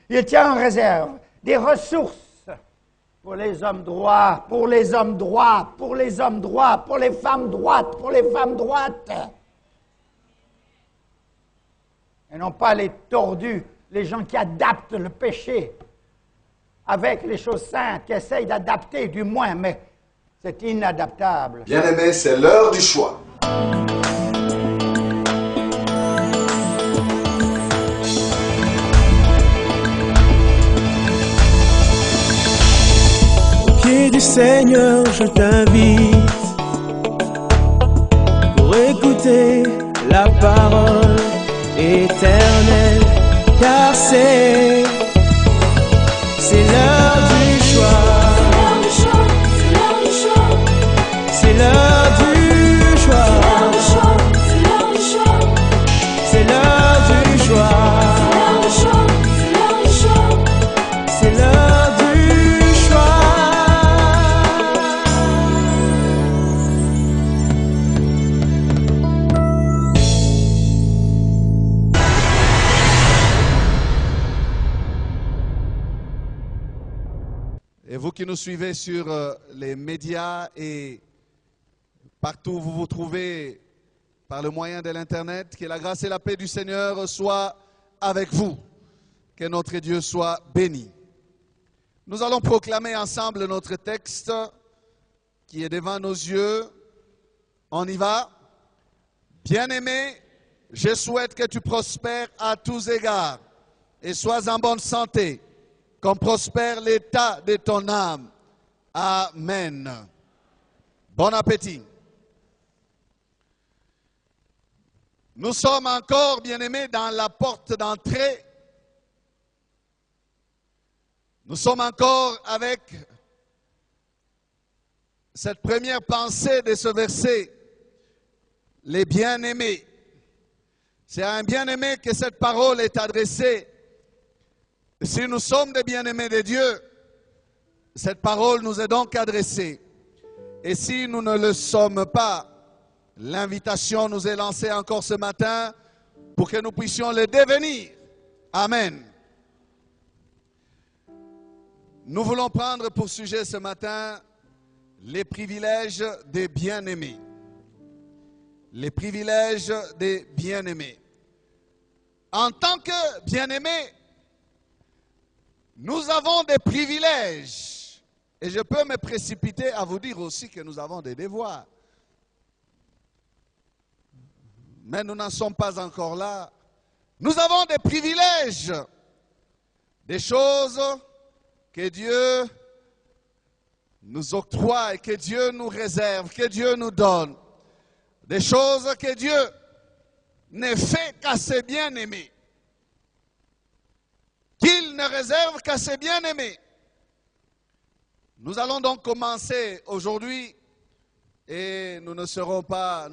Il tient en réserve des ressources pour les hommes droits, pour les hommes droits, pour les hommes droits, pour les femmes droites, pour les femmes droites. Et non pas les tordus, les gens qui adaptent le péché avec les choses saintes, qui essayent d'adapter du moins, mais c'est inadaptable. Bien-aimés, c'est l'heure du choix. Au pied du Seigneur, je t'invite pour écouter la parole éternelle, car c'est l'heure du choix. C'est l'heure du choix. C'est l'heure du choix. C'est l'heure du choix. Et vous qui nous suivez sur les médias et partout où vous vous trouvez par le moyen de l'Internet, que la grâce et la paix du Seigneur soient avec vous. Que notre Dieu soit béni. Nous allons proclamer ensemble notre texte qui est devant nos yeux. On y va. Bien-aimé, je souhaite que tu prospères à tous égards et sois en bonne santé, comme prospère l'état de ton âme. Amen. Bon appétit. Nous sommes encore, bien-aimés, dans la porte d'entrée. Nous sommes encore avec cette première pensée de ce verset, les bien-aimés. C'est à un bien-aimé que cette parole est adressée. Si nous sommes des bien-aimés de Dieu, cette parole nous est donc adressée. Et si nous ne le sommes pas, l'invitation nous est lancée encore ce matin pour que nous puissions le devenir. Amen. Nous voulons prendre pour sujet ce matin les privilèges des bien-aimés. Les privilèges des bien-aimés. En tant que bien-aimés, nous avons des privilèges. Et je peux me précipiter à vous dire aussi que nous avons des devoirs. Mais nous n'en sommes pas encore là. Nous avons des privilèges, des choses que Dieu nous octroie, que Dieu nous réserve, que Dieu nous donne. Des choses que Dieu ne fait qu'à ses bien-aimés. Qu'il ne réserve qu'à ses bien-aimés. Nous allons donc commencer aujourd'hui et nous ne serons pas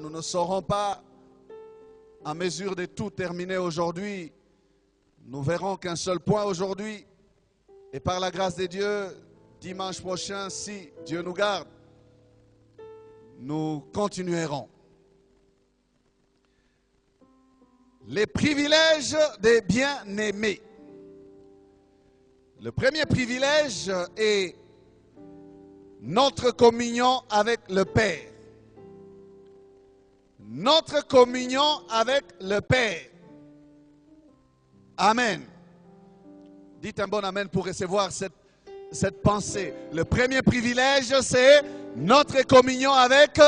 en mesure de tout terminer aujourd'hui. Nous verrons qu'un seul point aujourd'hui. Et par la grâce de Dieu, dimanche prochain, si Dieu nous garde, nous continuerons. Les privilèges des bien-aimés. Le premier privilège est notre communion avec le Père. Notre communion avec le Père. Amen. Dites un bon amen pour recevoir cette pensée. Le premier privilège, c'est notre communion avec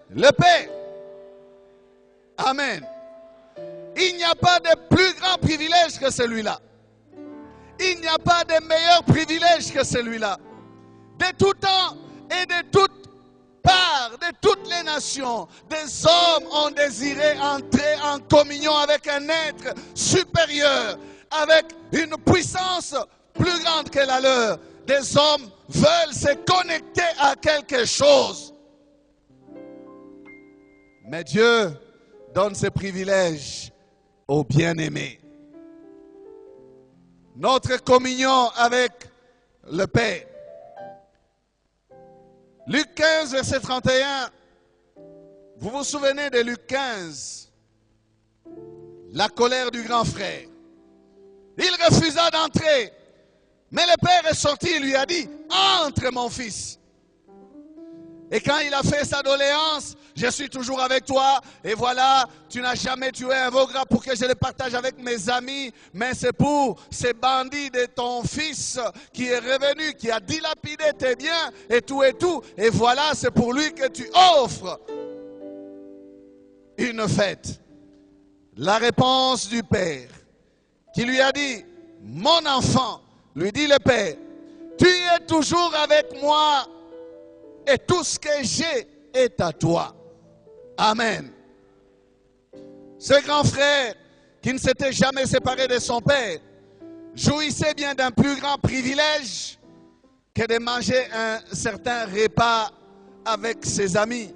le Père. Amen. Il n'y a pas de plus grand privilège que celui-là. Il n'y a pas de meilleur privilège que celui-là. De tout temps et de toute part, de toutes les nations, des hommes ont désiré entrer en communion avec un être supérieur, avec une puissance plus grande que la leur. Des hommes veulent se connecter à quelque chose. Mais Dieu donne ce privilège aux bien-aimés. Notre communion avec le Père. Luc 15, verset 31. Vous vous souvenez de Luc 15? La colère du grand frère. Il refusa d'entrer Mais le père est sorti et lui a dit, entre mon fils. Et quand il a fait sa doléance, je suis toujours avec toi. Et voilà, tu n'as jamais tué un veau gras pour que je le partage avec mes amis. Mais c'est pour ces bandits de ton fils qui est revenu, qui a dilapidé tes biens et tout et tout. Et voilà, c'est pour lui que tu offres une fête. La réponse du père qui lui a dit, mon enfant, lui dit le père, tu es toujours avec moi et tout ce que j'ai est à toi. Amen. Ce grand frère qui ne s'était jamais séparé de son père jouissait bien d'un plus grand privilège que de manger un certain repas avec ses amis.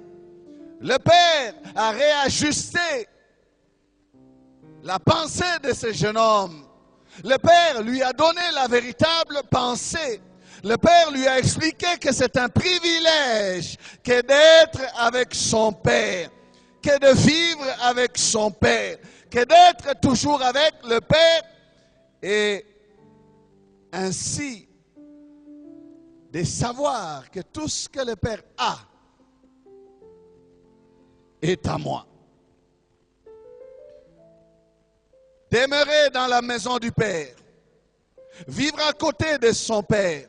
Le père a réajusté la pensée de ce jeune homme. Le père lui a donné la véritable pensée. Le père lui a expliqué que c'est un privilège que d'être avec son père, que de vivre avec son père, que d'être toujours avec le père et ainsi de savoir que tout ce que le père a est à moi. Demeurer dans la maison du père, vivre à côté de son père,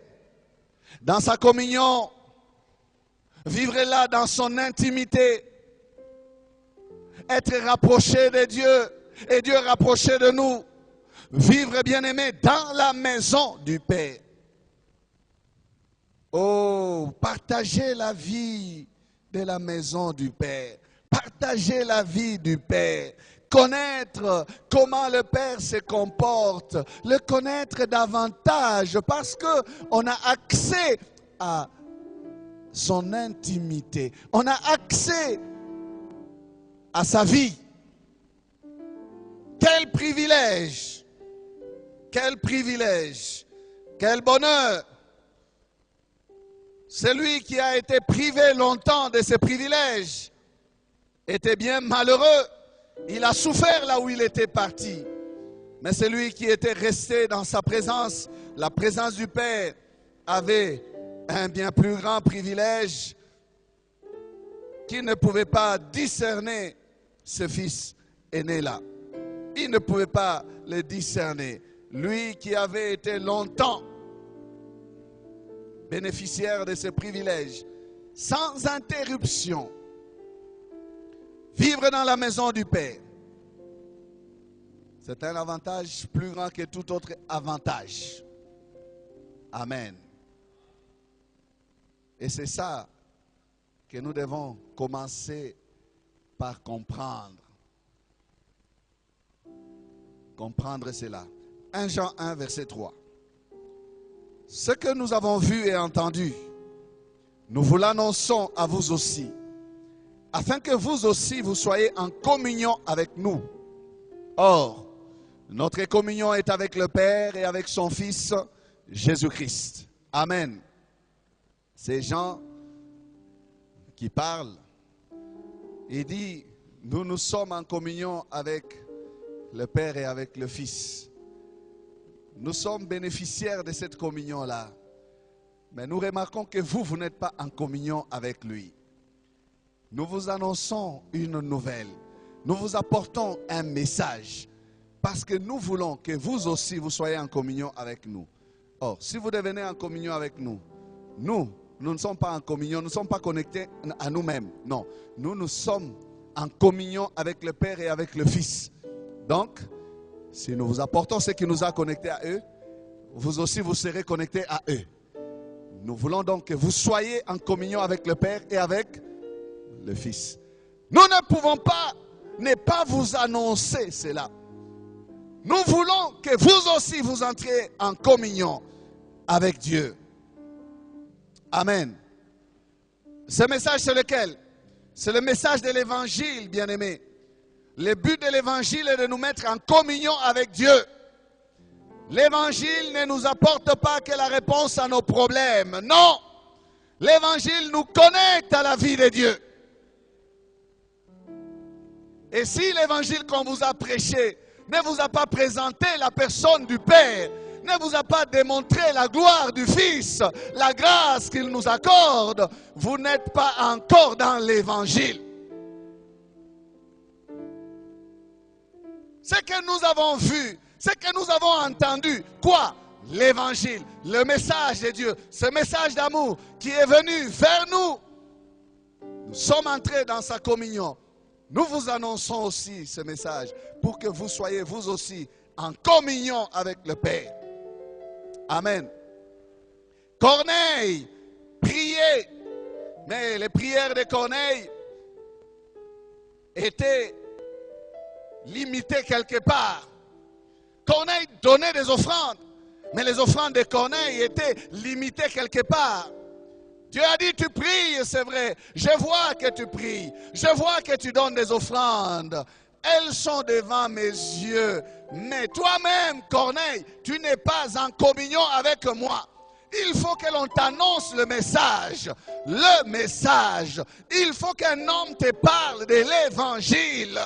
dans sa communion, vivre là dans son intimité, être rapproché de Dieu et Dieu rapproché de nous, vivre bien-aimé dans la maison du Père. Oh, partager la vie de la maison du Père, partager la vie du Père, connaître comment le Père se comporte, le connaître davantage parce qu'on a accès à son intimité, on a accès à sa vie. Quel privilège, quel privilège, quel bonheur. Celui qui a été privé longtemps de ses privilèges était bien malheureux. Il a souffert là où il était parti. Mais celui qui était resté dans sa présence, la présence du Père, avait un bien plus grand privilège qu'il ne pouvait pas discerner ce fils aîné-là. Il ne pouvait pas le discerner. Lui qui avait été longtemps bénéficiaire de ce privilège, sans interruption, vivre dans la maison du Père, c'est un avantage plus grand que tout autre avantage. Amen. Et c'est ça que nous devons commencer par comprendre. Comprendre cela. 1 Jean 1, verset 3. Ce que nous avons vu et entendu, nous vous l'annonçons à vous aussi, afin que vous aussi vous soyez en communion avec nous. Or, notre communion est avec le Père et avec son Fils, Jésus-Christ. Amen. C'est Jean qui parle. Il dit, nous sommes en communion avec le Père et avec le Fils. Nous sommes bénéficiaires de cette communion-là. Mais nous remarquons que vous n'êtes pas en communion avec lui. Nous vous annonçons une nouvelle. Nous vous apportons un message. Parce que nous voulons que vous aussi, vous soyez en communion avec nous. Or, si vous devenez en communion avec nous, nous ne sommes pas en communion, nous ne sommes pas connectés à nous-mêmes. Non, nous sommes en communion avec le Père et avec le Fils. Donc, si nous vous apportons ce qui nous a connectés à eux, vous aussi vous serez connectés à eux. Nous voulons donc que vous soyez en communion avec le Père et avec le Fils. Nous ne pouvons pas ne pas vous annoncer cela. Nous voulons que vous aussi vous entriez en communion avec Dieu. Amen. Ce message, c'est lequel? C'est le message de l'évangile, bien-aimé. Le but de l'évangile est de nous mettre en communion avec Dieu. L'évangile ne nous apporte pas que la réponse à nos problèmes. Non. L'évangile nous connecte à la vie de Dieu. Et si l'évangile qu'on vous a prêché ne vous a pas présenté la personne du Père, ne vous a pas démontré la gloire du Fils, la grâce qu'il nous accorde, vous n'êtes pas encore dans l'évangile. Ce que nous avons vu, ce que nous avons entendu, quoi? L'évangile, le message de Dieu, ce message d'amour qui est venu vers nous. Nous sommes entrés dans sa communion. Nous vous annonçons aussi ce message pour que vous soyez vous aussi en communion avec le Père. Amen. Corneille priait, mais les prières de Corneille étaient limitées quelque part. Corneille donnait des offrandes, mais les offrandes de Corneille étaient limitées quelque part. Dieu a dit, tu pries, c'est vrai. Je vois que tu pries. Je vois que tu donnes des offrandes. Elles sont devant mes yeux. Mais toi-même, Corneille, tu n'es pas en communion avec moi. Il faut que l'on t'annonce le message. Le message. Il faut qu'un homme te parle de l'évangile.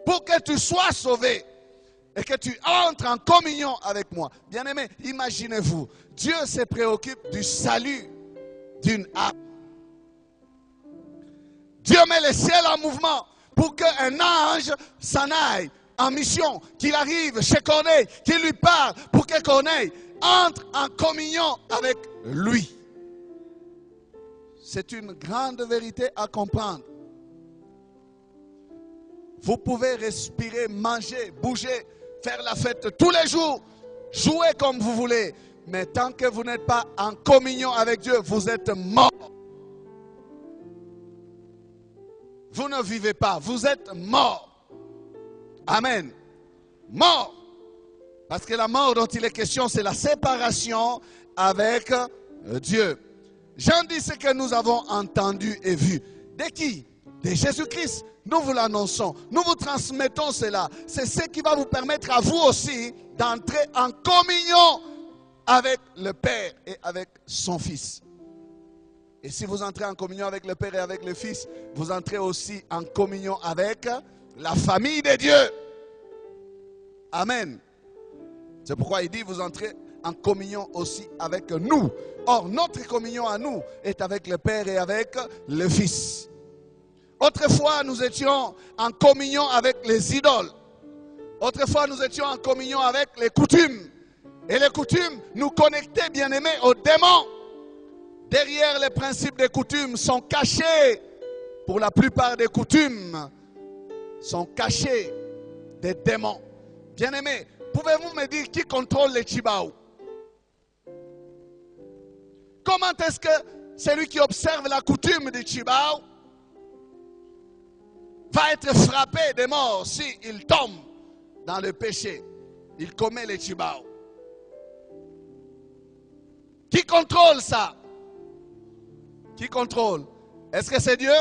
Pour que tu sois sauvé. Et que tu entres en communion avec moi. Bien-aimés, imaginez-vous. Dieu se préoccupe du salut d'une âme. Dieu met le ciel en mouvement pour qu'un ange s'en aille en mission, qu'il arrive chez Corneille, qu'il lui parle pour que Corneille entre en communion avec lui. C'est une grande vérité à comprendre. Vous pouvez respirer, manger, bouger, faire la fête tous les jours, jouer comme vous voulez. Mais tant que vous n'êtes pas en communion avec Dieu, vous êtes mort. Vous ne vivez pas, vous êtes mort. Amen. Mort. Parce que la mort dont il est question, c'est la séparation avec Dieu. Jean dit ce que nous avons entendu et vu. De qui? De Jésus-Christ. Nous vous l'annonçons. Nous vous transmettons cela. C'est ce qui va vous permettre à vous aussi d'entrer en communion avec le Père et avec son Fils. Et si vous entrez en communion avec le Père et avec le Fils, vous entrez aussi en communion avec la famille de Dieu. Amen. C'est pourquoi il dit, vous entrez en communion aussi avec nous. Or, notre communion à nous est avec le Père et avec le Fils. Autrefois, nous étions en communion avec les idoles. Autrefois, nous étions en communion avec les coutumes. Et les coutumes nous connectaient, bien-aimés, aux démons. Derrière les principes des coutumes sont cachés, pour la plupart des coutumes, sont cachés des démons. Bien-aimés, pouvez-vous me dire qui contrôle les Chibao? Comment est-ce que celui qui observe la coutume des Chibao va être frappé de mort s'il tombe dans le péché? Il commet les Chibao. Qui contrôle ça? Qui contrôle? Est-ce que c'est Dieu?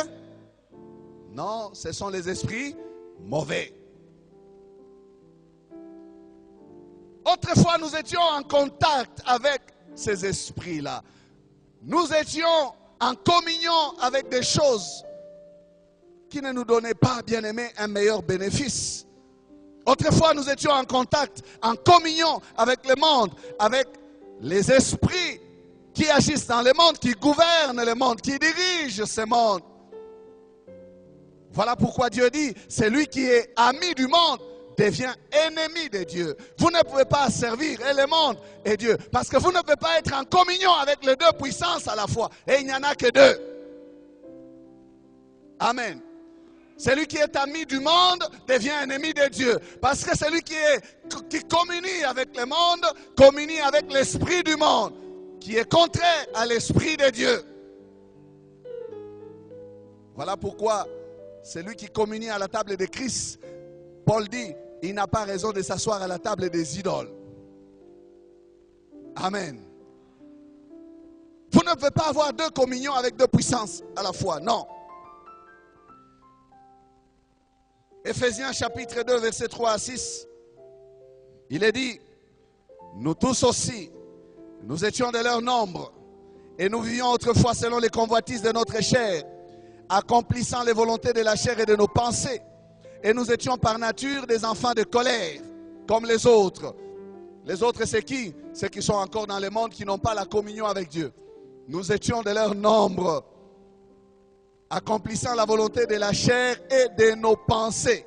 Non, ce sont les esprits mauvais. Autrefois, nous étions en contact avec ces esprits-là. Nous étions en communion avec des choses qui ne nous donnaient pas, bien-aimés, un meilleur bénéfice. Autrefois, nous étions en contact, en communion avec le monde, avec les esprits qui agissent dans le monde, qui gouvernent le monde, qui dirigent ce monde. Voilà pourquoi Dieu dit, celui qui est ami du monde devient ennemi de Dieu. Vous ne pouvez pas servir et le monde et Dieu, parce que vous ne pouvez pas être en communion avec les deux puissances à la fois. Et il n'y en a que deux. Amen. Celui qui est ami du monde devient ennemi de Dieu. Parce que celui qui communie avec le monde, communie avec l'esprit du monde, qui est contraire à l'esprit de Dieu. Voilà pourquoi celui qui communie à la table de Christ, Paul dit, il n'a pas raison de s'asseoir à la table des idoles. Amen. Vous ne pouvez pas avoir deux communions avec deux puissances à la fois, non. Éphésiens chapitre 2, verset 3 à 6. Il est dit, nous tous aussi, nous étions de leur nombre, et nous vivions autrefois selon les convoitises de notre chair, accomplissant les volontés de la chair et de nos pensées. Et nous étions par nature des enfants de colère, comme les autres. Les autres, c'est qui? Ceux qui sont encore dans le monde, qui n'ont pas la communion avec Dieu. Nous étions de leur nombre, accomplissant la volonté de la chair et de nos pensées.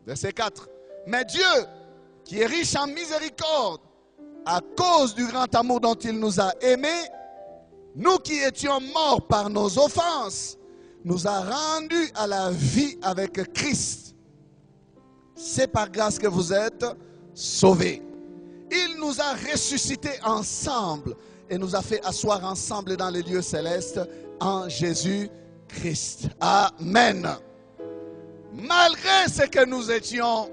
Verset 4. Mais Dieu, qui est riche en miséricorde, à cause du grand amour dont il nous a aimés, nous qui étions morts par nos offenses, nous a rendus à la vie avec Christ. C'est par grâce que vous êtes sauvés. Il nous a ressuscités ensemble et nous a fait asseoir ensemble dans les lieux célestes en Jésus-Christ. Amen. Malgré ce que nous étions,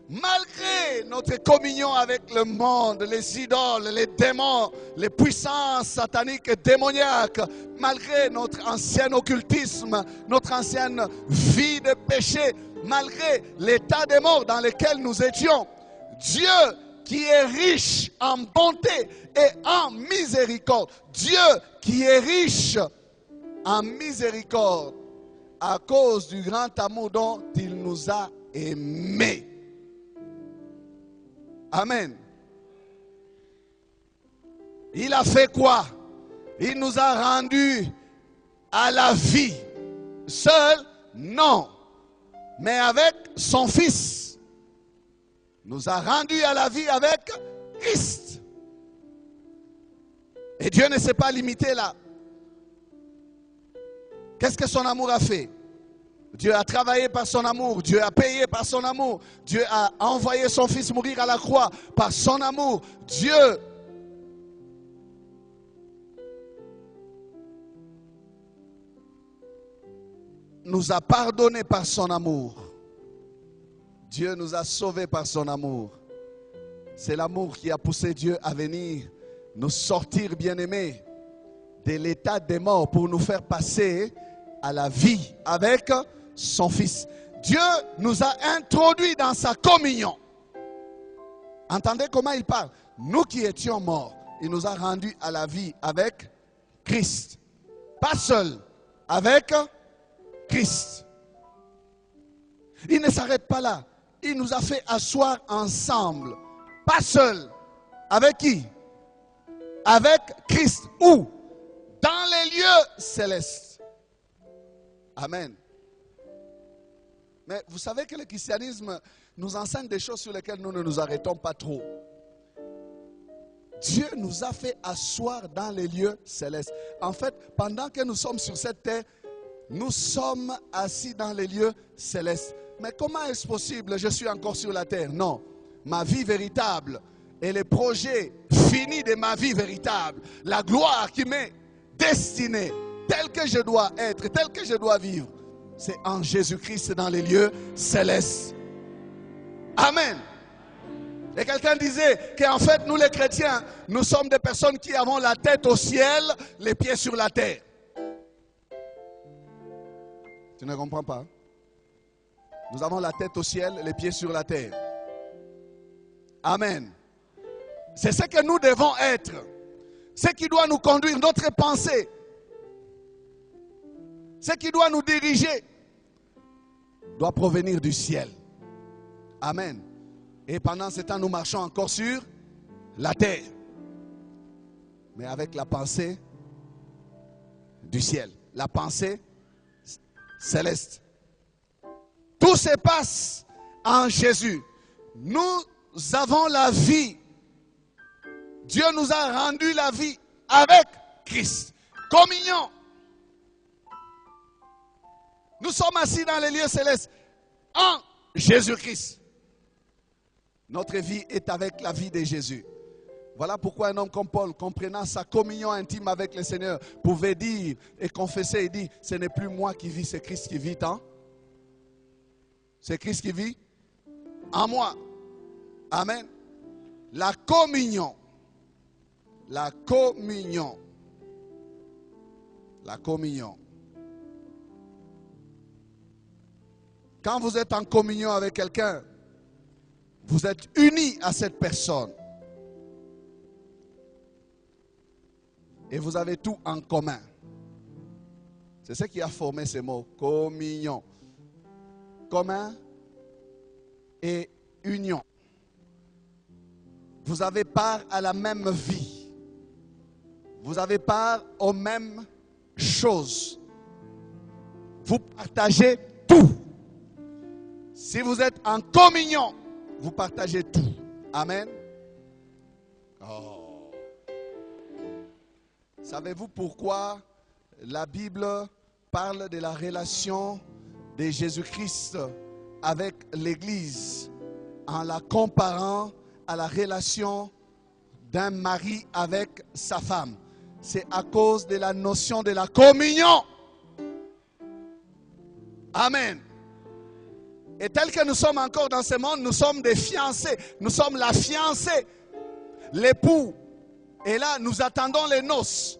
malgré notre communion avec le monde, les idoles, les démons, les puissances sataniques et démoniaques, malgré notre ancien occultisme, notre ancienne vie de péché, malgré l'état des morts dans lequel nous étions, Dieu qui est riche en bonté et en miséricorde, Dieu qui est riche en miséricorde, à cause du grand amour dont il nous a aimés. Amen. Il a fait quoi? Il nous a rendus à la vie. Seul? Non. Mais avec son Fils. Nous a rendus à la vie avec Christ. Et Dieu ne s'est pas limité là. Qu'est-ce que son amour a fait? Dieu a travaillé par son amour. Dieu a payé par son amour. Dieu a envoyé son Fils mourir à la croix par son amour. Dieu nous a pardonné par son amour. Dieu nous a sauvés par son amour. C'est l'amour qui a poussé Dieu à venir nous sortir, bien-aimés, de l'état des morts pour nous faire passer à la vie avec son Fils. Dieu nous a introduits dans sa communion. Entendez comment il parle? Nous qui étions morts, il nous a rendus à la vie avec Christ. Pas seul, avec Christ. Il ne s'arrête pas là. Il nous a fait asseoir ensemble. Pas seul. Avec qui? Avec Christ. Où? Dans les lieux célestes. Amen. Mais vous savez que le christianisme nous enseigne des choses sur lesquelles nous ne nous arrêtons pas trop. Dieu nous a fait asseoir dans les lieux célestes. En fait, pendant que nous sommes sur cette terre, nous sommes assis dans les lieux célestes. Mais comment est-ce possible? Je suis encore sur la terre. Non. Ma vie véritable et les projets finis de ma vie véritable, la gloire qui m'est destinée, telle que je dois être, telle que je dois vivre, c'est en Jésus-Christ dans les lieux célestes. Amen. Et quelqu'un disait qu'en fait, nous les chrétiens, nous sommes des personnes qui avons la tête au ciel, les pieds sur la terre. Tu ne comprends pas? Nous avons la tête au ciel, les pieds sur la terre. Amen. C'est ce que nous devons être. Ce qui doit nous conduire, notre pensée. Ce qui doit nous diriger doit provenir du ciel. Amen. Et pendant ce temps, nous marchons encore sur la terre. Mais avec la pensée du ciel. La pensée céleste. Tout se passe en Jésus. Nous avons la vie. Dieu nous a rendu la vie avec Christ. Communion. Nous sommes assis dans les lieux célestes en Jésus-Christ. Notre vie est avec la vie de Jésus. Voilà pourquoi un homme comme Paul, comprenant sa communion intime avec le Seigneur, pouvait dire et confesser et dire, ce n'est plus moi qui vis, c'est Christ qui vit en. C'est Christ qui vit en moi. Amen. La communion. La communion. La communion. Quand vous êtes en communion avec quelqu'un, vous êtes unis à cette personne. Et vous avez tout en commun. C'est ce qui a formé ces mots. Communion. Commun et union. vous avez part à la même vie. Vous avez part aux mêmes choses. Vous partagez tout. Si vous êtes en communion, vous partagez tout. Amen. Oh. Savez-vous pourquoi la Bible parle de la relation de Jésus-Christ avec l'Église en la comparant à la relation d'un mari avec sa femme? C'est à cause de la notion de la communion. Amen. Et tel que nous sommes encore dans ce monde, nous sommes des fiancés. Nous sommes la fiancée. L'époux. Et là, nous attendons les noces.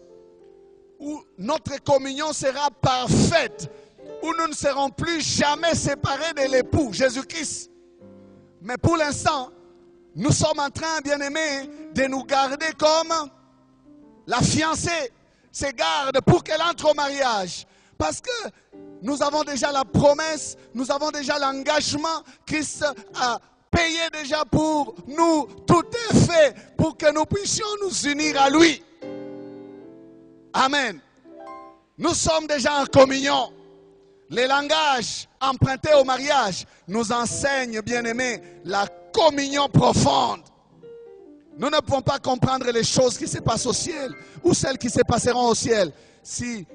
Où notre communion sera parfaite. Où nous ne serons plus jamais séparés de l'époux, Jésus-Christ. Mais pour l'instant, nous sommes en train, bien-aimés, de nous garder comme la fiancée se garde pour qu'elle entre au mariage. Parce que nous avons déjà la promesse, nous avons déjà l'engagement. Christ a payé déjà pour nous. Tout est fait pour que nous puissions nous unir à lui. Amen. Nous sommes déjà en communion. Les langages empruntés au mariage nous enseignent, bien-aimés, la communion profonde. Nous ne pouvons pas comprendre les choses qui se passent au ciel ou celles qui se passeront au ciel si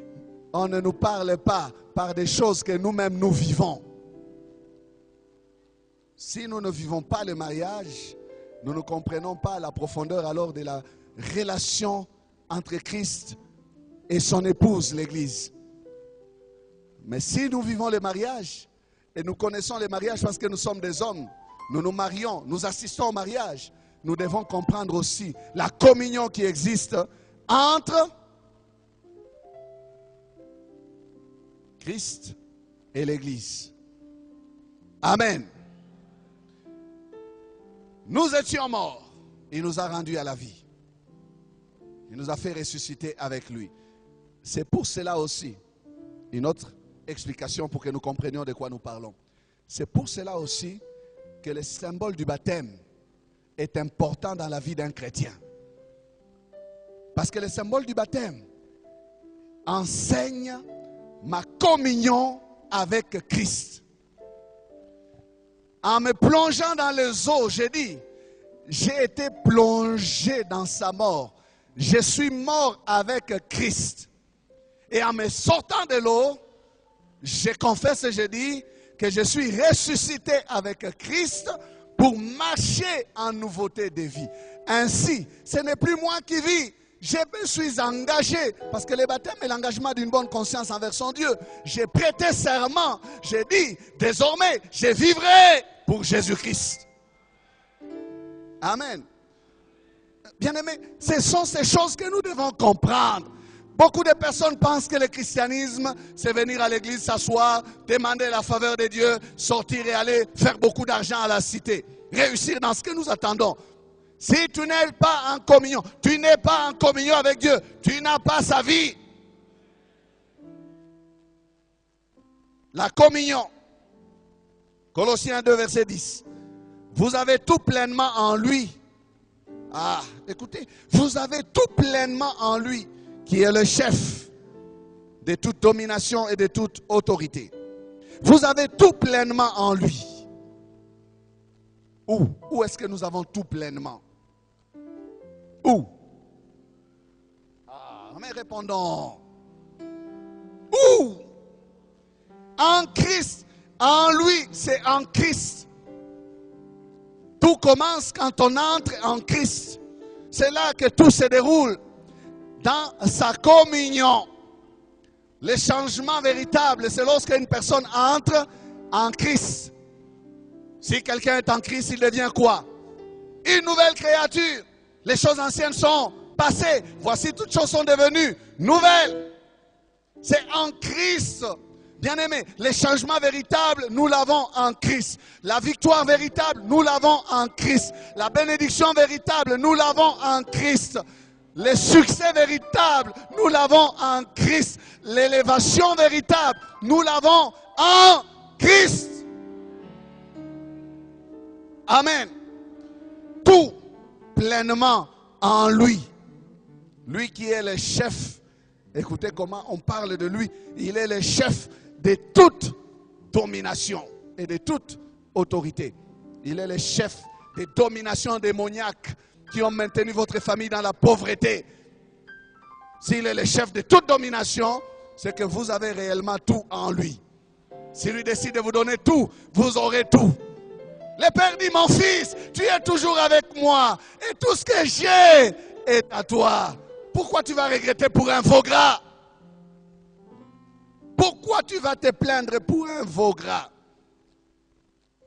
on ne nous parle pas par des choses que nous-mêmes nous vivons. Si nous ne vivons pas le mariage, nous ne comprenons pas la profondeur alors de la relation entre Christ et son épouse, l'Église. Mais si nous vivons le mariage, et nous connaissons le mariage parce que nous sommes des hommes, nous nous marions, nous assistons au mariage, nous devons comprendre aussi la communion qui existe entre Christ et l'Église. Amen. Nous étions morts, il nous a rendus à la vie. Il nous a fait ressusciter avec lui. C'est pour cela aussi, une autre explication pour que nous comprenions de quoi nous parlons. C'est pour cela aussi que le symbole du baptême est important dans la vie d'un chrétien. Parce que le symbole du baptême enseigne ma communion avec Christ. En me plongeant dans les eaux, j'ai dit, j'ai été plongé dans sa mort. Je suis mort avec Christ. Et en me sortant de l'eau, je confesse et je dis que je suis ressuscité avec Christ pour marcher en nouveauté de vie. Ainsi, ce n'est plus moi qui vis. Je me suis engagé, parce que le baptême est l'engagement d'une bonne conscience envers son Dieu. J'ai prêté serment. J'ai dit, désormais, je vivrai pour Jésus-Christ. Amen. Bien-aimés, ce sont ces choses que nous devons comprendre. Beaucoup de personnes pensent que le christianisme, c'est venir à l'église, s'asseoir, demander la faveur de Dieu, sortir et aller faire beaucoup d'argent à la cité. Réussir dans ce que nous attendons. Si tu n'es pas en communion, tu n'es pas en communion avec Dieu, tu n'as pas sa vie. La communion. Colossiens 2, verset 10. Vous avez tout pleinement en lui. Ah, écoutez, vous avez tout pleinement en lui, qui est le chef de toute domination et de toute autorité. Vous avez tout pleinement en lui. Où est-ce que nous avons tout pleinement? Où? Ah, mais répondons. Où? En Christ. En lui, c'est en Christ. Tout commence quand on entre en Christ. C'est là que tout se déroule. Dans sa communion. Le changement véritable, c'est lorsque une personne entre en Christ. Si quelqu'un est en Christ, il devient quoi? Une nouvelle créature. Les choses anciennes sont passées. Voici, toutes choses sont devenues nouvelles. C'est en Christ. Bien-aimés, les changements véritables, nous l'avons en Christ. La victoire véritable, nous l'avons en Christ. La bénédiction véritable, nous l'avons en Christ. Le succès véritable, nous l'avons en Christ. L'élévation véritable, nous l'avons en Christ. Amen. Tout pleinement en lui. Lui qui est le chef. Écoutez comment on parle de lui. Il est le chef de toute domination et de toute autorité. Il est le chef des dominations démoniaques qui ont maintenu votre famille dans la pauvreté. S'il est le chef de toute domination, c'est que vous avez réellement tout en lui. S'il lui décide de vous donner tout, vous aurez tout. Le Père dit, mon fils, tu es toujours avec moi et tout ce que j'ai est à toi. Pourquoi tu vas regretter pour un veau gras? Pourquoi tu vas te plaindre pour un veau gras?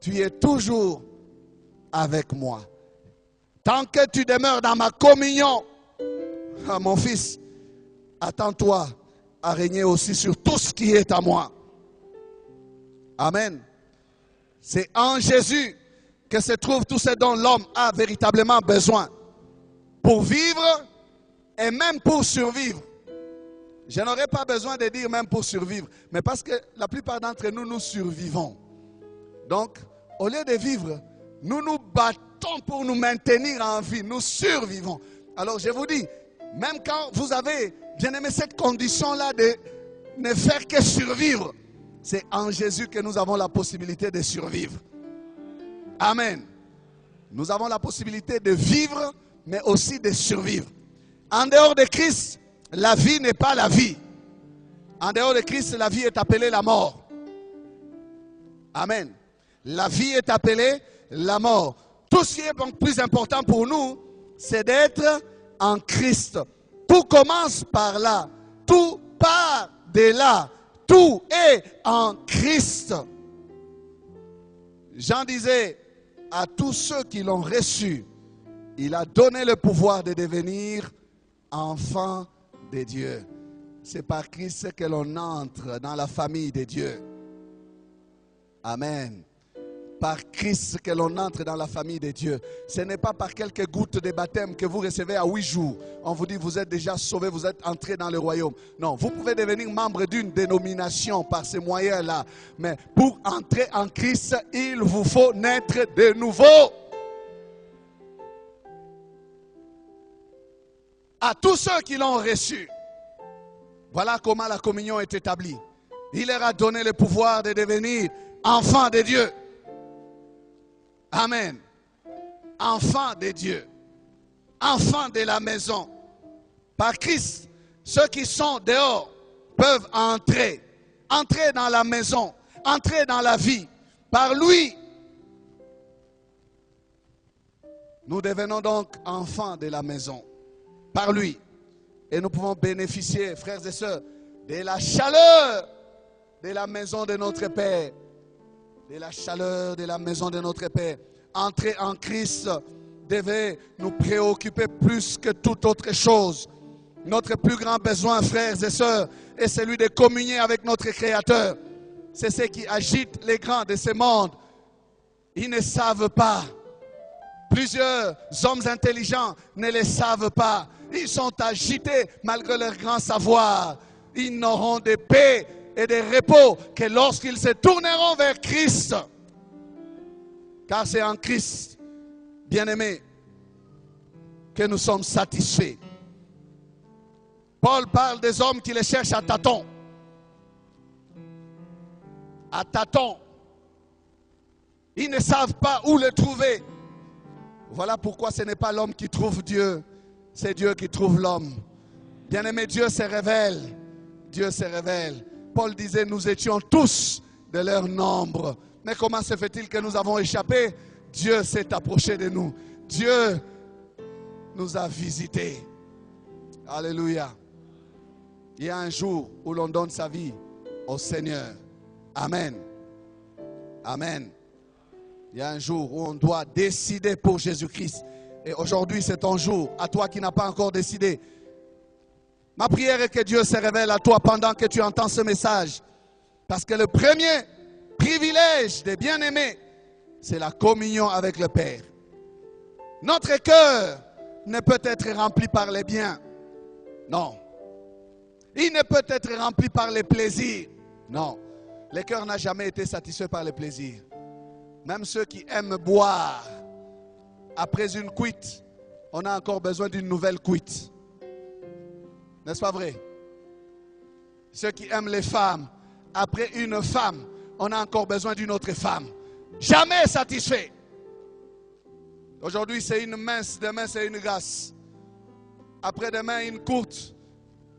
Tu es toujours avec moi. Tant que tu demeures dans ma communion, mon fils, attends-toi à régner aussi sur tout ce qui est à moi. Amen. C'est en Jésus que se trouvent tous ces dont l'homme a véritablement besoin pour vivre et même pour survivre. Je n'aurais pas besoin de dire même pour survivre, mais parce que la plupart d'entre nous, nous survivons. Donc, au lieu de vivre, nous nous battons pour nous maintenir en vie, nous survivons. Alors je vous dis, même quand vous avez, bien aimé, cette condition-là de ne faire que survivre, c'est en Jésus que nous avons la possibilité de survivre. Amen. Nous avons la possibilité de vivre, mais aussi de survivre. En dehors de Christ, la vie n'est pas la vie. En dehors de Christ, la vie est appelée la mort. Amen. La vie est appelée la mort. Tout ce qui est donc plus important pour nous, c'est d'être en Christ. Tout commence par là. Tout part de là. Tout est en Christ. Jean disait à tous ceux qui l'ont reçu, il a donné le pouvoir de devenir enfants de Dieu. C'est par Christ que l'on entre dans la famille de Dieu. Amen. Par Christ que l'on entre dans la famille de Dieu. Ce n'est pas par quelques gouttes de baptême que vous recevez à 8 jours. On vous dit vous êtes déjà sauvés, vous êtes entrés dans le royaume. Non, vous pouvez devenir membre d'une dénomination par ces moyens-là. Mais pour entrer en Christ, il vous faut naître de nouveau. À tous ceux qui l'ont reçu, voilà comment la communion est établie. Il leur a donné le pouvoir de devenir enfants de Dieu. Amen. Enfants de Dieu. Enfants de la maison. Par Christ, ceux qui sont dehors peuvent entrer. Entrer dans la maison. Entrer dans la vie. Par lui. Nous devenons donc enfants de la maison. Par lui. Et nous pouvons bénéficier, frères et sœurs, de la chaleur de la maison de notre Père. De la chaleur de la maison de notre Père. Entrer en Christ devait nous préoccuper plus que toute autre chose. Notre plus grand besoin, frères et sœurs, est celui de communier avec notre Créateur. C'est ce qui agite les grands de ce monde. Ils ne savent pas. Plusieurs hommes intelligents ne le savent pas. Ils sont agités malgré leur grand savoir. Ils n'auront de paix et de repos que lorsqu'ils se tourneront vers Christ. Car c'est en Christ, bien-aimés, que nous sommes satisfaits. Paul parle des hommes qui les cherchent à tâtons. À tâtons. Ils ne savent pas où le trouver. Voilà pourquoi ce n'est pas l'homme qui trouve Dieu, c'est Dieu qui trouve l'homme. Bien-aimé, Dieu se révèle. Dieu se révèle. Paul disait, nous étions tous de leur nombre. Mais comment se fait-il que nous avons échappé? Dieu s'est approché de nous. Dieu nous a visités. Alléluia. Il y a un jour où l'on donne sa vie au Seigneur. Amen. Amen. Il y a un jour où on doit décider pour Jésus-Christ. Et aujourd'hui, c'est ton jour. À toi qui n'as pas encore décidé. Ma prière est que Dieu se révèle à toi pendant que tu entends ce message. Parce que le premier privilège des bien-aimés, c'est la communion avec le Père. Notre cœur ne peut être rempli par les biens. Non. Il ne peut être rempli par les plaisirs. Non. Le cœur n'a jamais été satisfait par les plaisirs. Même ceux qui aiment boire, après une cuite, on a encore besoin d'une nouvelle cuite. N'est-ce pas vrai? Ceux qui aiment les femmes, après une femme, on a encore besoin d'une autre femme. Jamais satisfait. Aujourd'hui, c'est une mince, demain, c'est une grasse. Après-demain, une courte.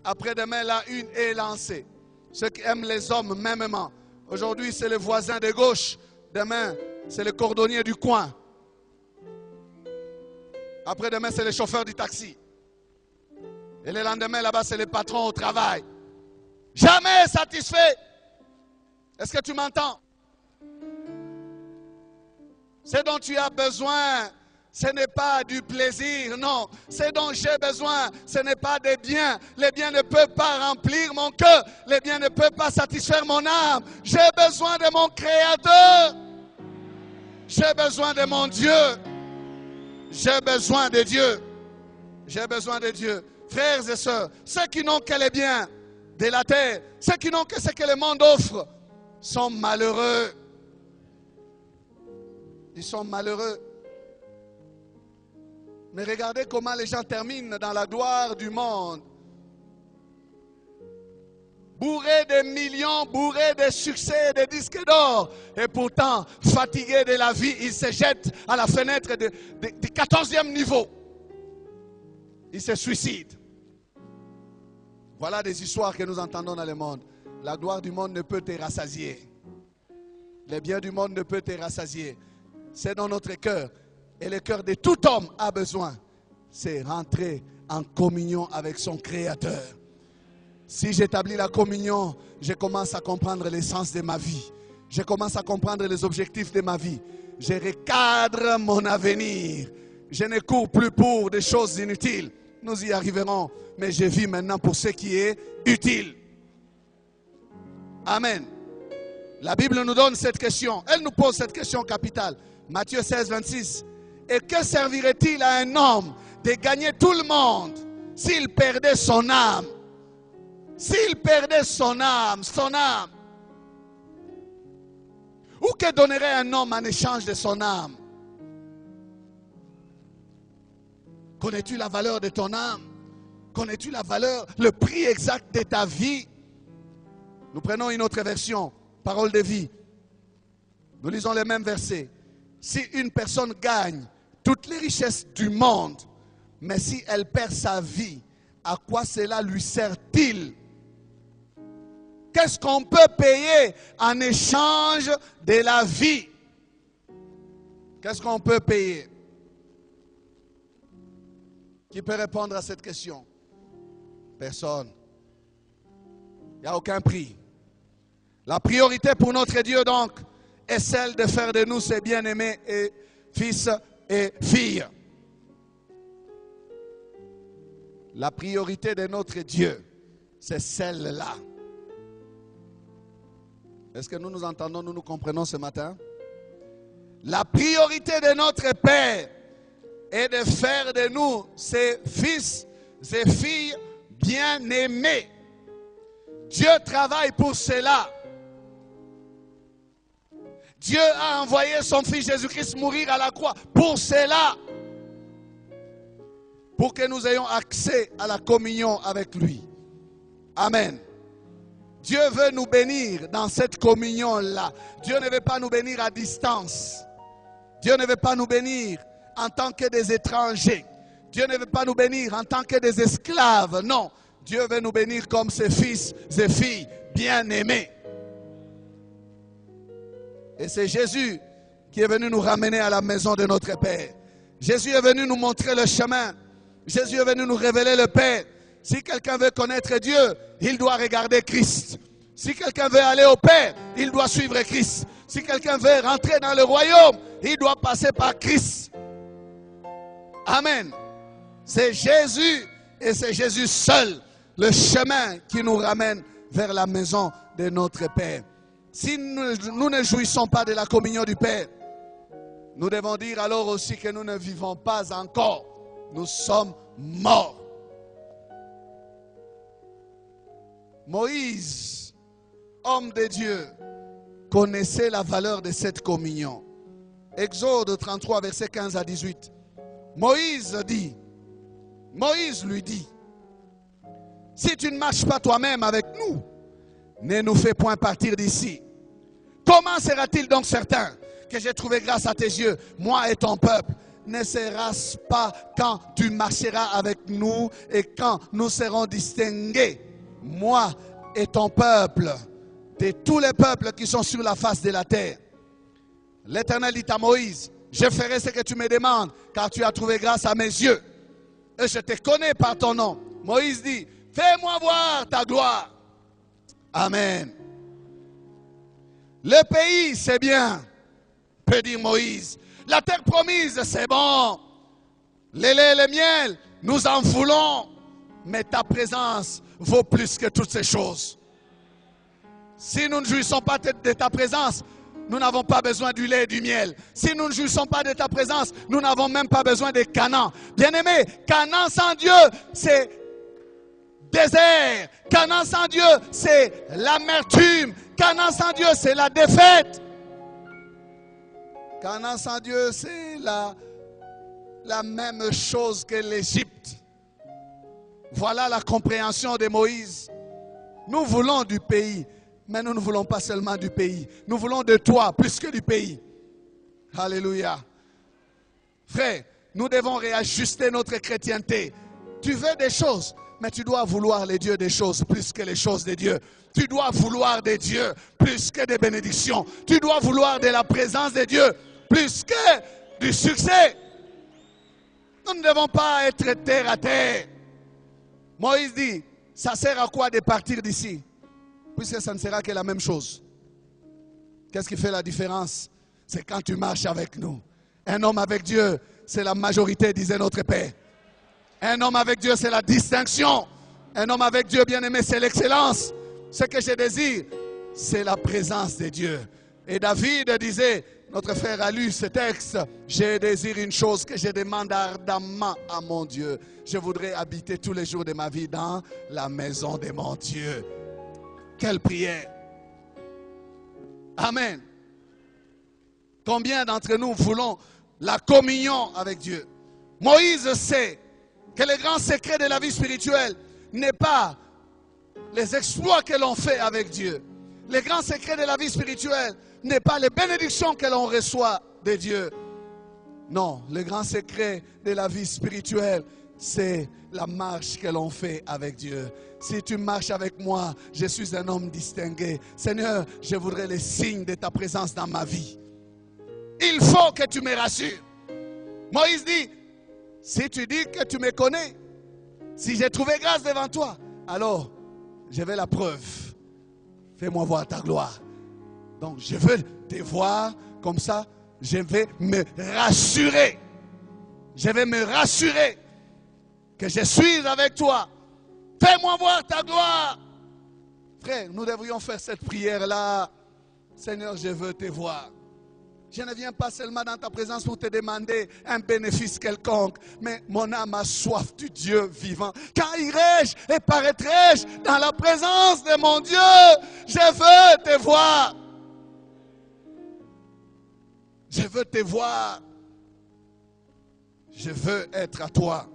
Après-demain, la une est lancée. Ceux qui aiment les hommes, mêmement. Aujourd'hui, c'est le voisin de gauche. Demain, c'est le cordonnier du coin. Après-demain, c'est le chauffeur du taxi. Et le lendemain, là-bas, c'est le patron au travail. Jamais satisfait. Est-ce que tu m'entends? Ce dont tu as besoin, ce n'est pas du plaisir, non. Ce dont j'ai besoin, ce n'est pas des biens. Les biens ne peuvent pas remplir mon cœur. Les biens ne peuvent pas satisfaire mon âme. J'ai besoin de mon Créateur. J'ai besoin de mon Dieu. J'ai besoin de Dieu. J'ai besoin de Dieu. Frères et sœurs, ceux qui n'ont que les biens de la terre, ceux qui n'ont que ce que le monde offre, sont malheureux. Ils sont malheureux. Mais regardez comment les gens terminent dans la gloire du monde. Bourrés de millions, bourrés de succès, de disques d'or. Et pourtant, fatigués de la vie, ils se jettent à la fenêtre du 14e niveau. Ils se suicident. Voilà des histoires que nous entendons dans le monde. La gloire du monde ne peut te rassasier. Les biens du monde ne peuvent te rassasier. C'est dans notre cœur. Et le cœur de tout homme a besoin. C'est rentrer en communion avec son Créateur. Si j'établis la communion, je commence à comprendre l'essence de ma vie. Je commence à comprendre les objectifs de ma vie. Je recadre mon avenir. Je ne cours plus pour des choses inutiles. Nous y arriverons. Mais je vis maintenant pour ce qui est utile. Amen. La Bible nous donne cette question. Elle nous pose cette question capitale. Matthieu 16, 26. Et que servirait-il à un homme de gagner tout le monde s'il perdait son âme? S'il perdait son âme. Ou que donnerait un homme en échange de son âme? Connais-tu la valeur de ton âme? Connais-tu la valeur, le prix exact de ta vie? Nous prenons une autre version, parole de vie. Nous lisons les mêmes versets. Si une personne gagne toutes les richesses du monde, mais si elle perd sa vie, à quoi cela lui sert-il? Qu'est-ce qu'on peut payer en échange de la vie? Qu'est-ce qu'on peut payer? Qui peut répondre à cette question? Personne. Il n'y a aucun prix. La priorité pour notre Dieu, donc, est celle de faire de nous ses bien-aimés et fils et filles. La priorité de notre Dieu, c'est celle-là. Est-ce que nous nous entendons, nous nous comprenons ce matin? La priorité de notre Père est de faire de nous ses fils et filles bien-aimés. Dieu travaille pour cela. Dieu a envoyé son Fils Jésus-Christ mourir à la croix pour cela. Pour que nous ayons accès à la communion avec lui. Amen. Dieu veut nous bénir dans cette communion-là. Dieu ne veut pas nous bénir à distance. Dieu ne veut pas nous bénir en tant que des étrangers. Dieu ne veut pas nous bénir en tant que des esclaves. Non. Dieu veut nous bénir comme ses fils et filles bien-aimés. Et c'est Jésus qui est venu nous ramener à la maison de notre Père. Jésus est venu nous montrer le chemin. Jésus est venu nous révéler le Père. Si quelqu'un veut connaître Dieu, il doit regarder Christ. Si quelqu'un veut aller au Père, il doit suivre Christ. Si quelqu'un veut rentrer dans le royaume, il doit passer par Christ. Amen. C'est Jésus et c'est Jésus seul, le chemin qui nous ramène vers la maison de notre Père. Si nous ne jouissons pas de la communion du Père, nous devons dire alors aussi que nous ne vivons pas encore. Nous sommes morts. Moïse, homme de Dieu, connaissait la valeur de cette communion. Exode 33, versets 15 à 18. Moïse dit, Moïse lui dit, si tu ne marches pas toi-même avec nous, ne nous fais point partir d'ici. Comment sera-t-il donc certain que j'ai trouvé grâce à tes yeux, moi et ton peuple? Ne sera-ce pas quand tu marcheras avec nous et quand nous serons distingués, moi et ton peuple, de tous les peuples qui sont sur la face de la terre? L'Éternel dit à Moïse, je ferai ce que tu me demandes, car tu as trouvé grâce à mes yeux. Et je te connais par ton nom. Moïse dit, fais-moi voir ta gloire. Amen. Le pays, c'est bien, peut dire Moïse. La terre promise, c'est bon. Le lait et le miel, nous en voulons. Mais ta présence vaut plus que toutes ces choses. Si nous ne jouissons pas de ta présence, nous n'avons pas besoin du lait et du miel. Si nous ne jouissons pas de ta présence, nous n'avons même pas besoin de Canaan. Bien-aimé, Canaan sans Dieu, c'est désert. Canaan sans Dieu, c'est l'amertume. Canaan sans Dieu, c'est la défaite. Canaan sans Dieu, c'est la même chose que l'Égypte. Voilà la compréhension de Moïse. Nous voulons du pays, mais nous ne voulons pas seulement du pays. Nous voulons de toi plus que du pays. Alléluia. Frère, nous devons réajuster notre chrétienté. Tu veux des choses, mais tu dois vouloir les dieux des choses plus que les choses de Dieu. Tu dois vouloir des dieux plus que des bénédictions. Tu dois vouloir de la présence de Dieu plus que du succès. Nous ne devons pas être terre à terre. Moïse dit, ça sert à quoi de partir d'ici? Puisque ça ne sera que la même chose. Qu'est-ce qui fait la différence? C'est quand tu marches avec nous. Un homme avec Dieu, c'est la majorité, disait notre Père. Un homme avec Dieu, c'est la distinction. Un homme avec Dieu, bien-aimé, c'est l'excellence. Ce que je désire, c'est la présence de Dieu. Et David disait, notre frère a lu ce texte, je désire une chose que je demande ardemment à mon Dieu. Je voudrais habiter tous les jours de ma vie dans la maison de mon Dieu. Quelle prière! Amen. Combien d'entre nous voulons la communion avec Dieu? Moïse sait que le grand secret de la vie spirituelle n'est pas les exploits que l'on fait avec Dieu. Le grand secret de la vie spirituelle n'est pas les bénédictions que l'on reçoit de Dieu. Non, le grand secret de la vie spirituelle, c'est la marche que l'on fait avec Dieu. Si tu marches avec moi, je suis un homme distingué. Seigneur, je voudrais les signes de ta présence dans ma vie. Il faut que tu me rassures. Moïse dit, si tu dis que tu me connais, si j'ai trouvé grâce devant toi, alors je veux la preuve. Fais-moi voir ta gloire. Donc je veux te voir comme ça, je vais me rassurer. Je vais me rassurer que je suis avec toi. Fais-moi voir ta gloire. Frère, nous devrions faire cette prière-là. Seigneur, je veux te voir. Je ne viens pas seulement dans ta présence pour te demander un bénéfice quelconque, mais mon âme a soif du Dieu vivant. Quand irai-je et paraîtrai-je dans la présence de mon Dieu? Je veux te voir. Je veux te voir. Je veux être à toi.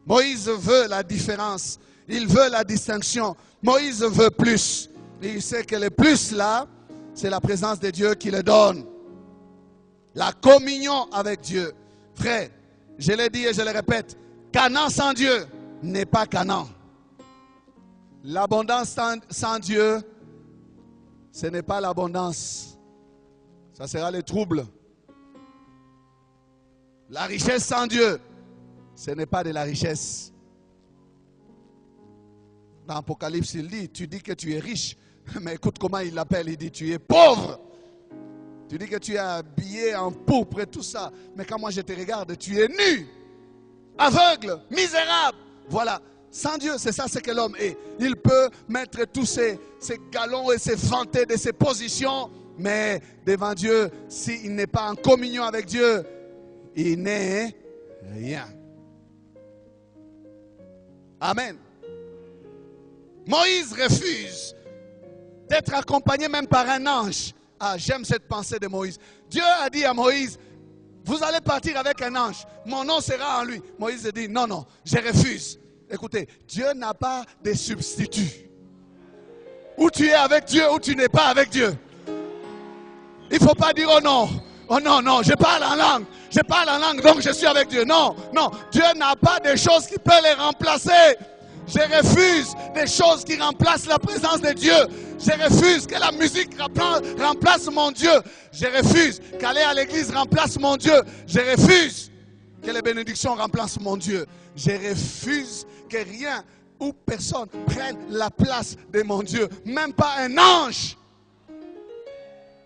Moïse veut la différence. Il veut la distinction. Moïse veut plus. Et il sait que le plus là, c'est la présence de Dieu qui le donne. La communion avec Dieu. Frère, je l'ai dit et je le répète, Canaan sans Dieu n'est pas Canaan. L'abondance sans Dieu, ce n'est pas l'abondance. Ça sera le trouble. La richesse sans Dieu, ce n'est pas de la richesse. Dans Apocalypse, il dit, tu dis que tu es riche. Mais écoute comment il l'appelle, il dit tu es pauvre. Tu dis que tu es habillé en pourpre et tout ça. Mais quand moi je te regarde, tu es nu, aveugle, misérable. Voilà, sans Dieu, c'est ça ce que l'homme est. Il peut mettre tous ses galons et se vanter de ses positions. Mais devant Dieu, s'il n'est pas en communion avec Dieu, il n'est rien. Amen. Moïse refuse d'être accompagné même par un ange. Ah, j'aime cette pensée de Moïse. Dieu a dit à Moïse, Vous allez partir avec un ange. Mon nom sera en lui. Moïse dit, non, non, je refuse. Écoutez, Dieu n'a pas de substitut. Ou tu es avec Dieu ou tu n'es pas avec Dieu. Il ne faut pas dire, oh non, non, je parle en langue. Je parle en langue, donc je suis avec Dieu. Non, non, Dieu n'a pas de choses qui peuvent les remplacer. Je refuse des choses qui remplacent la présence de Dieu. Je refuse que la musique remplace mon Dieu. Je refuse qu'aller à l'église remplace mon Dieu. Je refuse que les bénédictions remplacent mon Dieu. Je refuse que rien ou personne prenne la place de mon Dieu. Même pas un ange.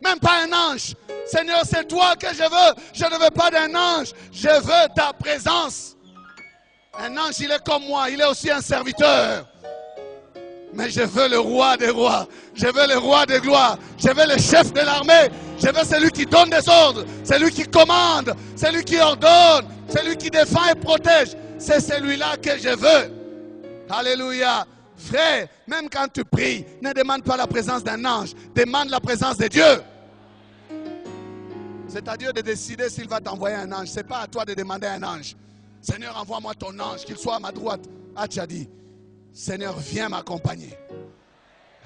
Même pas un ange. Seigneur, c'est toi que je veux. Je ne veux pas d'un ange. Je veux ta présence. Un ange, il est comme moi. Il est aussi un serviteur. Mais je veux le roi des rois. Je veux le roi des gloires. Je veux le chef de l'armée. Je veux celui qui donne des ordres. Celui qui commande. Celui qui ordonne. Celui qui défend et protège. C'est celui-là que je veux. Alléluia. Frère, même quand tu pries, ne demande pas la présence d'un ange. Demande la présence de Dieu. C'est à Dieu de décider s'il va t'envoyer un ange. Ce n'est pas à toi de demander un ange. Seigneur, envoie-moi ton ange, qu'il soit à ma droite. Ah, tu as dit, Seigneur, viens m'accompagner.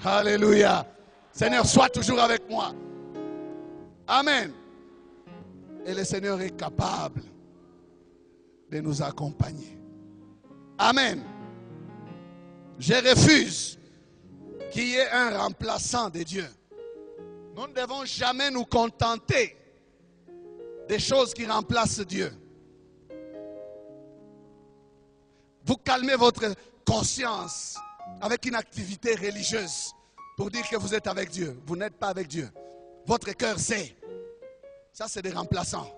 Alléluia. Seigneur, sois toujours avec moi. Amen. Et le Seigneur est capable de nous accompagner. Amen. Je refuse qu'il y ait un remplaçant de Dieu. Nous ne devons jamais nous contenter des choses qui remplacent Dieu. Vous calmez votre conscience avec une activité religieuse pour dire que vous êtes avec Dieu. Vous n'êtes pas avec Dieu. Votre cœur sait. Ça, c'est des remplaçants.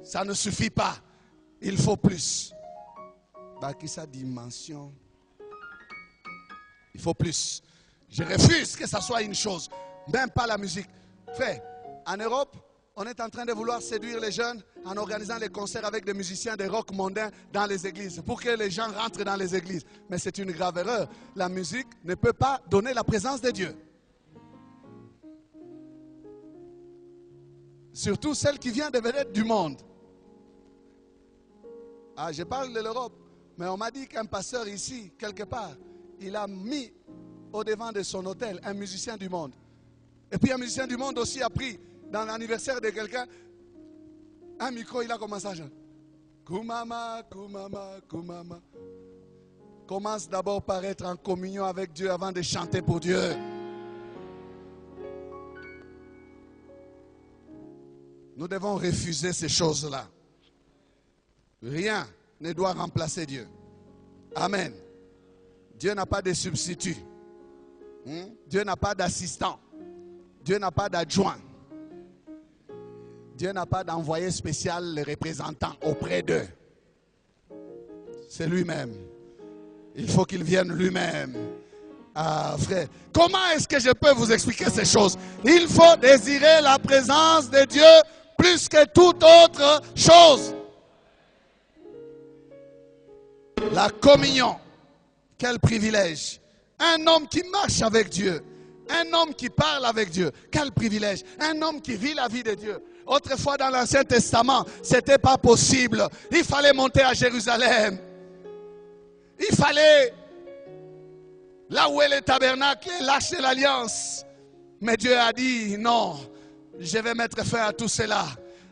Ça ne suffit pas. Il faut plus. Qui sa dimension. Il faut plus. Je refuse que ça soit une chose. Même pas la musique. Frère, en Europe, on est en train de vouloir séduire les jeunes en organisant des concerts avec des musiciens de rock mondain dans les églises pour que les gens rentrent dans les églises. Mais c'est une grave erreur. La musique ne peut pas donner la présence de Dieu. Surtout celle qui vient de vedette du monde. Ah, je parle de l'Europe, mais on m'a dit qu'un pasteur ici, quelque part, il a mis au devant de son hôtel un musicien du monde. Et puis un musicien du monde aussi a pris dans l'anniversaire de quelqu'un un micro, il a commencé à chanter. Kumama, kumama, kumama. Commence d'abord par être en communion avec Dieu avant de chanter pour Dieu. Nous devons refuser ces choses-là. Rien ne doit remplacer Dieu. Amen. Dieu n'a pas de substitut. Dieu n'a pas d'assistant. Dieu n'a pas d'adjoint. Dieu n'a pas d'envoyé spécial, le représentant auprès d'eux. C'est lui-même. Il faut qu'il vienne lui-même. Ah, frère, comment est-ce que je peux vous expliquer ces choses? Il faut désirer la présence de Dieu plus que toute autre chose. La communion, quel privilège. Un homme qui marche avec Dieu, un homme qui parle avec Dieu, quel privilège. Un homme qui vit la vie de Dieu. Autrefois dans l'Ancien Testament, ce n'était pas possible. Il fallait monter à Jérusalem. Il fallait, là où est le tabernacle, lâcher l'alliance. Mais Dieu a dit, non, je vais mettre fin à tout cela.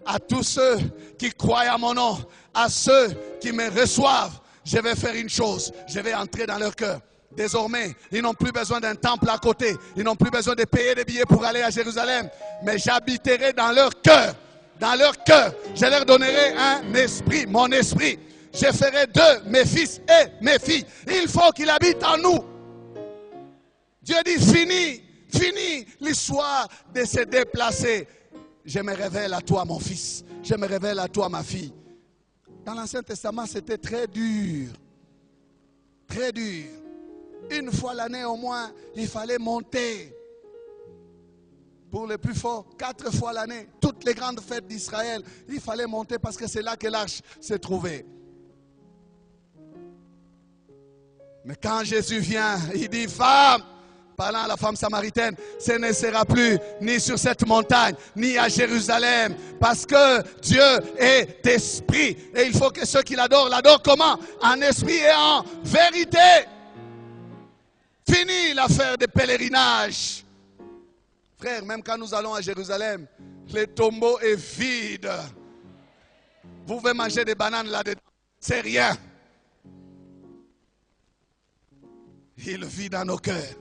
À tous ceux qui croient à mon nom, à ceux qui me reçoivent, je vais faire une chose, je vais entrer dans leur cœur. Désormais, ils n'ont plus besoin d'un temple à côté. Ils n'ont plus besoin de payer des billets pour aller à Jérusalem. Mais j'habiterai dans leur cœur. Dans leur cœur. Je leur donnerai un esprit, mon esprit. Je ferai d'eux mes fils et mes filles. Il faut qu'ils habitent en nous. Dieu dit fini, fini l'histoire de se déplacer. Je me révèle à toi mon fils. Je me révèle à toi ma fille. Dans l'Ancien Testament, c'était très dur. Très dur. Une fois l'année au moins, il fallait monter. Pour les plus forts, 4 fois l'année, toutes les grandes fêtes d'Israël, il fallait monter parce que c'est là que l'arche se trouvait. Mais quand Jésus vient, il dit, femme, parlant à la femme samaritaine, ce ne sera plus ni sur cette montagne, ni à Jérusalem, parce que Dieu est esprit. Et il faut que ceux qui l'adorent, l'adorent comment? En esprit et en vérité. Fini l'affaire des pèlerinages. Frère, même quand nous allons à Jérusalem, le tombeau est vide. Vous pouvez manger des bananes là-dedans, c'est rien. Il vit dans nos cœurs.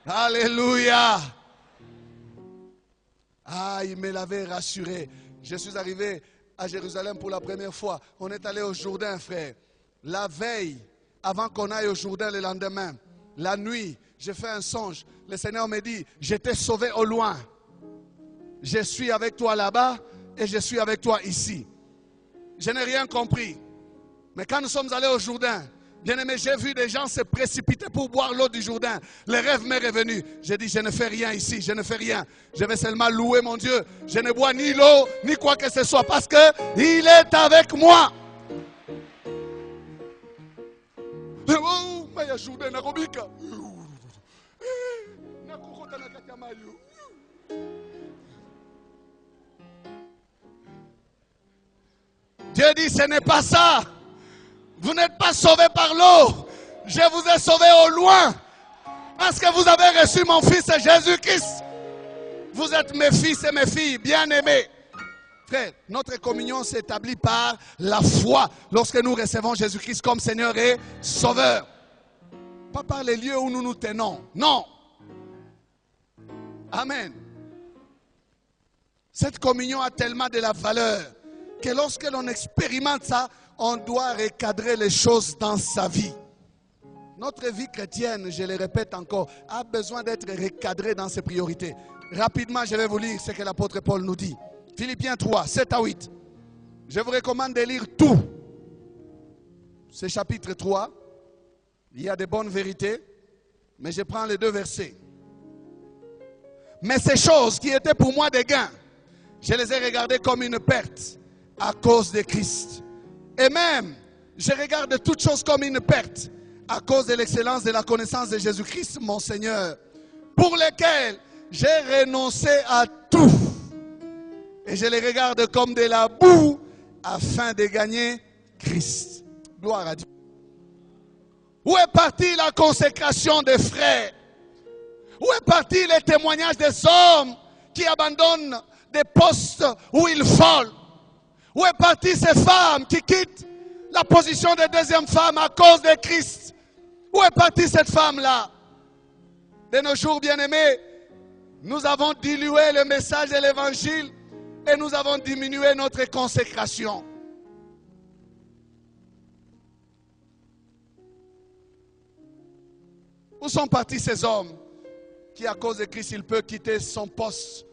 Alléluia. Ah, il me l'avait rassuré. Je suis arrivé à Jérusalem pour la première fois. On est allé au Jourdain, frère. La veille, avant qu'on aille au Jourdain le lendemain, la nuit, j'ai fait un songe. Le Seigneur me dit, je t'ai sauvé au loin. Je suis avec toi là-bas et je suis avec toi ici. Je n'ai rien compris. Mais quand nous sommes allés au Jourdain, bien-aimé, j'ai vu des gens se précipiter pour boire l'eau du Jourdain. Le rêve m'est revenu. J'ai dit, je ne fais rien ici, je ne fais rien. Je vais seulement louer mon Dieu. Je ne bois ni l'eau, ni quoi que ce soit, parce qu'il est avec moi. Dieu dit, ce n'est pas ça. Vous n'êtes pas sauvés par l'eau. Je vous ai sauvés au loin. Parce que vous avez reçu mon fils Jésus-Christ. Vous êtes mes fils et mes filles bien-aimés. Frère, notre communion s'établit par la foi. Lorsque nous recevons Jésus-Christ comme Seigneur et Sauveur. Pas par les lieux où nous nous tenons. Non. Amen. Cette communion a tellement de la valeur que lorsque l'on expérimente ça, on doit recadrer les choses dans sa vie. Notre vie chrétienne, je le répète encore, a besoin d'être recadrée dans ses priorités. Rapidement, je vais vous lire ce que l'apôtre Paul nous dit. Philippiens 3, 7 à 8. Je vous recommande de lire tout. C'est chapitre 3. Il y a de bonnes vérités, mais je prends les 2 versets. Mais ces choses qui étaient pour moi des gains, je les ai regardées comme une perte à cause de Christ. Et même, je regarde toutes choses comme une perte à cause de l'excellence de la connaissance de Jésus-Christ, mon Seigneur, pour lequel j'ai renoncé à tout. Et je les regarde comme de la boue afin de gagner Christ. Gloire à Dieu. Où est partie la consécration des frères? Où est parti les témoignages des hommes qui abandonnent des postes où ils volent? Où est partie ces femmes qui quittent la position de deuxième femme à cause de Christ? Où est partie cette femme-là? De nos jours, bien-aimés, nous avons dilué le message de l'évangile et nous avons diminué notre consécration. Où sont partis ces hommes qui, à cause de Christ, il peut quitter son poste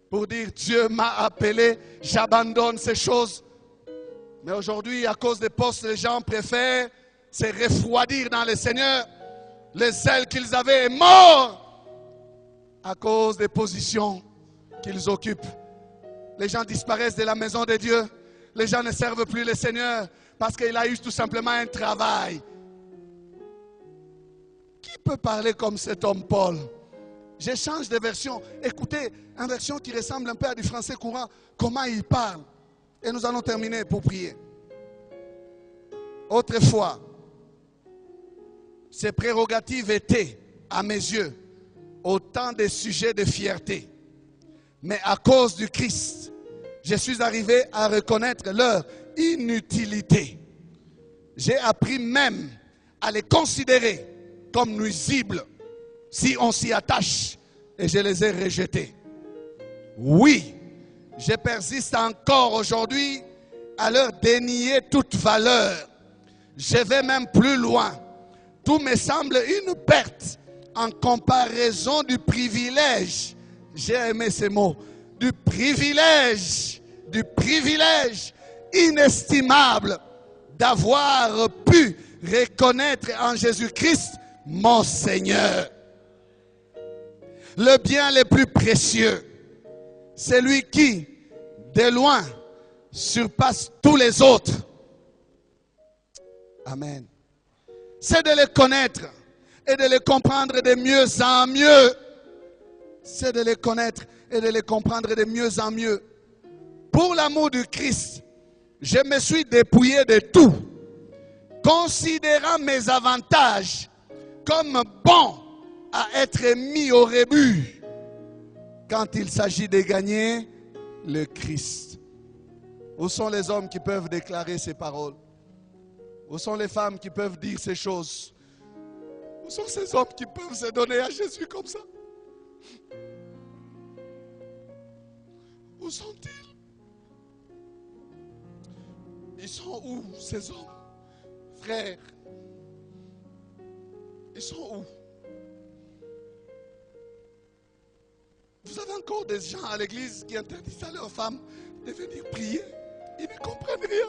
pour dire Dieu m'a appelé, j'abandonne ces choses. Mais aujourd'hui, à cause des postes, les gens préfèrent se refroidir dans le Seigneur. Le zèle qu'ils avaient est mort à cause des positions qu'ils occupent. Les gens disparaissent de la maison de Dieu. Les gens ne servent plus le Seigneur parce qu'il a eu tout simplement un travail. Qui peut parler comme cet homme Paul? Je change de version. Écoutez, une version qui ressemble un peu à du français courant. Comment il parle. Et nous allons terminer pour prier. Autrefois, ces prérogatives étaient, à mes yeux, autant de sujets de fierté. Mais à cause du Christ, je suis arrivé à reconnaître leur inutilité. J'ai appris même à les considérer comme nuisibles si on s'y attache, et je les ai rejetés. Oui, je persiste encore aujourd'hui à leur dénier toute valeur. Je vais même plus loin. Tout me semble une perte en comparaison du privilège. J'ai aimé ces mots. Du privilège inestimable d'avoir pu reconnaître en Jésus-Christ mon Seigneur. Le bien le plus précieux, celui qui, de loin, surpasse tous les autres. Amen. C'est de le connaître, et de les comprendre de mieux en mieux. C'est de les connaître et de les comprendre de mieux en mieux. Pour l'amour du Christ, je me suis dépouillé de tout, considérant mes avantages comme bons à être mis au rebut quand il s'agit de gagner le Christ. Où sont les hommes qui peuvent déclarer ces paroles? Où sont les femmes qui peuvent dire ces choses? Où sont ces hommes qui peuvent se donner à Jésus comme ça? Où sont-ils? Ils sont où, ces hommes? Frères, ils sont où? Vous avez encore des gens à l'église qui interdisent à leurs femmes de venir prier. Ils ne comprennent rien.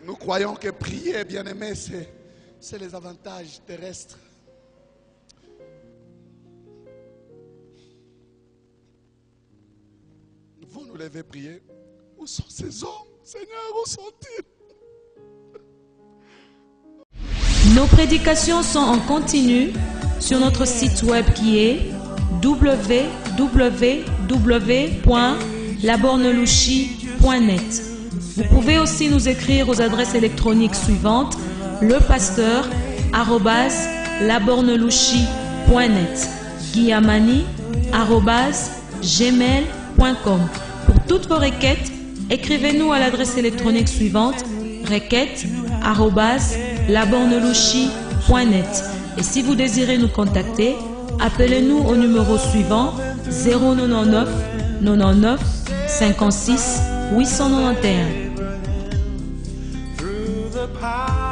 Nous croyons que prier, bien-aimé, c'est les avantages terrestres. Nous devons nous lever prier. Où sont ces hommes? Seigneur, où sont-ils? Nos prédications sont en continu sur notre site web qui est www.labornelouchi.net. Vous pouvez aussi nous écrire aux adresses électroniques suivantes: lepasteur@labornelouchi.net, guillamani@gmail.com. Pour toutes vos requêtes, écrivez-nous à l'adresse électronique suivante: requêtes@labornelouchi.net. Et si vous désirez nous contacter, appelez-nous au numéro suivant: 099 99 56 891. Through the power